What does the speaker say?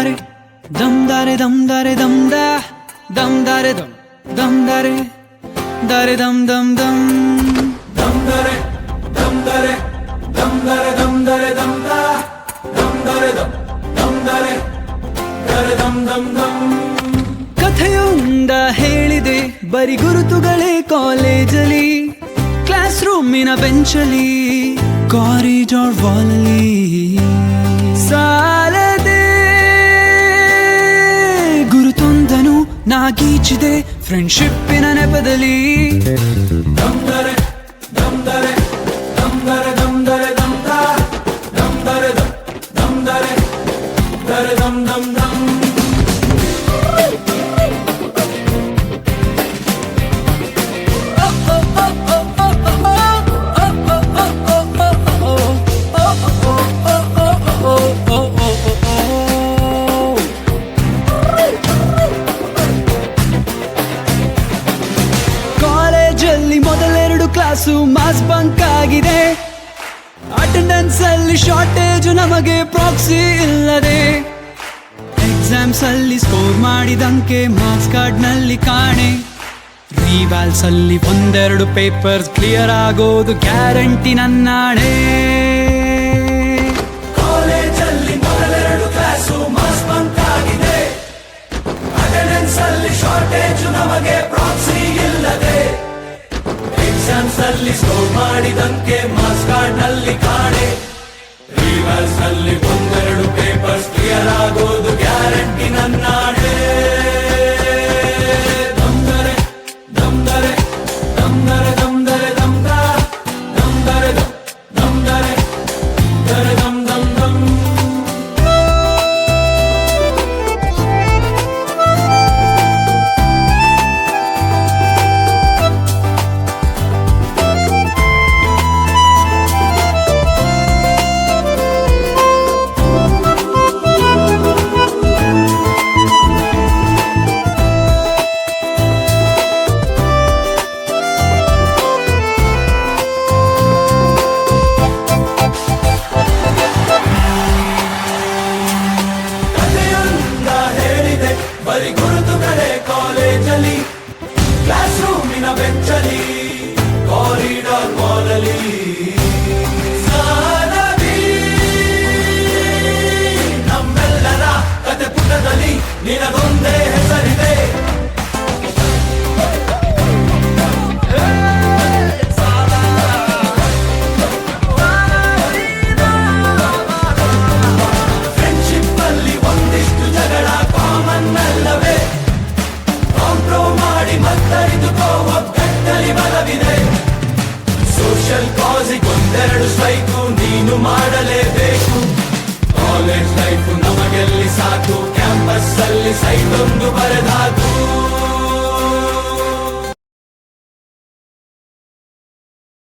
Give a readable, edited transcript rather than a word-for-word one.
dare dam dare dam dare dam da dam dare dam dare dare dam dam dam dam dare dam dare dam dare dam dare dam da dam dare dam dare dare dam dam dam ಕಥೆಯೊಂದ ಹೇಳಿದೆ ಬರಿ ಗುರುತುಗಳೇ ಕಾಲೇಜಲ್ಲಿ class ರೂಮಿನ ಬೆಂಚಲ್ಲಿ corridor ವಾಲಲ್ಲಿ ಸಾಲದೆ ಗುರುತೊಂದನು ನಾಗೀಚಿದೆ ಫ್ರೆಂಡ್ಶಿಪ್ಪಿನ ನೆಪದಲ್ಲಿ dam dare dam dare dam dare dam dare dam da dam dare dam dare dare dam dam dam ಕಾಲೇಜಲ್ಲಿ ಮೊದಲೆರಡು class mass bunk ಆಗಿದೆ attendance ಅಲ್ಲಿ ಶಾರ್ಟೇಜ್ ನಮಗೆ ಪ್ರಾಕ್ಸಿ ಇಲ್ಲದೆ ಎಕ್ಸಾಮ್ಸ್ ಅಲ್ಲಿ ಸ್ಕೋರ್ ಮಾಡಿದಂಕೆ ಮಾರ್ಕ್ಸ್ ಕಾರ್ಡ್ ನಲ್ಲಿ ಕಾಣೆ ರಿವಾಲ್ಸ್ ಅಲ್ಲಿ ಒಂದೆರಡು ಪೇಪರ್ಸ್ ಕ್ಲಿಯರ್ ಆಗೋದು ಗ್ಯಾರಂಟಿ ನನ್ನಾಣೆ ಕಾಲೇಜಲ್ಲಿ ಮೊದಲೆರಡು ಕ್ಲಾಸು ಮಾಸ್ ಬಂಕ್ ಆಗಿದೆ ಅಟೆಂಡೆನ್ಸ್ ಅಲ್ಲಿ ಶಾರ್ಟೇಜ್ ನಮಗೆ ಪ್ರಾಕ್ಸಿ ಇಲ್ಲದೆ ಎಕ್ಸಾಮ್ಸ್ ಅಲ್ಲಿ ಸ್ಕೋರ್ ಮಾಡಿದಂಕೆ ಮಾರ್ಕ್ಸ್ ಕಾರ್ಡ್ ನಲ್ಲಿ ಕಾಣೆ ರಿವರ್ಸ್ ಅಲ್ಲಿ ಒಂದೆರಡು ಪೇಪರ್ಸ್ ಕ್ಲಿಯರ್ ಆಗೋದು ಗ್ಯಾರಂಟಿ ನನ್ನಾಣೆ ದಮ್ ದರೆ ದಮ್ ದರೆ ದಮ್ ದರೆ ದಮ್ ದರೆ ದಮ್ ದಾ ದಮ್ ದರೆ ದಮ್ ದರೆ ದರೆ ದಮ್ ದಮ್ ದಮ್ ಬರಿ ಗುರುತುಗಳೇ ಕಾಲೇಜಲ್ಲಿ ಕ್ಲಾಸ್ ರೂಮಿನ ಬೆಂಚಲ್ಲಿ ಕಾರಿಡಾರ್ ವಾಲಲ್ಲಿ ಸಾಲವಿ ನಮ್ಮೆಲ್ಲರ ಕತೆ ಪುಟದಲ್ಲಿ ನಿನಗೊಂದೇ ಹೆಸರಿದೆ ಫ್ರೆಂಡ್ಶಿಪ್ ಅಲ್ಲಿ ಒಂದಿಷ್ಟು ಜಗಳ ಕಾಮನ್ ಅಲ್ಲವೇ ಕಾಂಪ್ರೋ ಮಾಡಿ ಮತ್ತರಿದುಕೋ ಒಗ್ಗಟ್ಟಲ್ಲಿ ಬಲವಿದೆ ಸೋಷಿಯಲ್ ಕಾಸಿಗೊಂದೆರಡು ಸ್ಟ್ರೈಕು ನೀನು ಮಾಡಲೇಬೇಕು ಕಾಲೇಜ್ ಲೈಫ್ ನಮಗೆಲ್ಲಿ ಸಾಕು ಕ್ಯಾಂಪಸ್ ಅಲ್ಲಿ ಸೈಟ್ ಒಂದು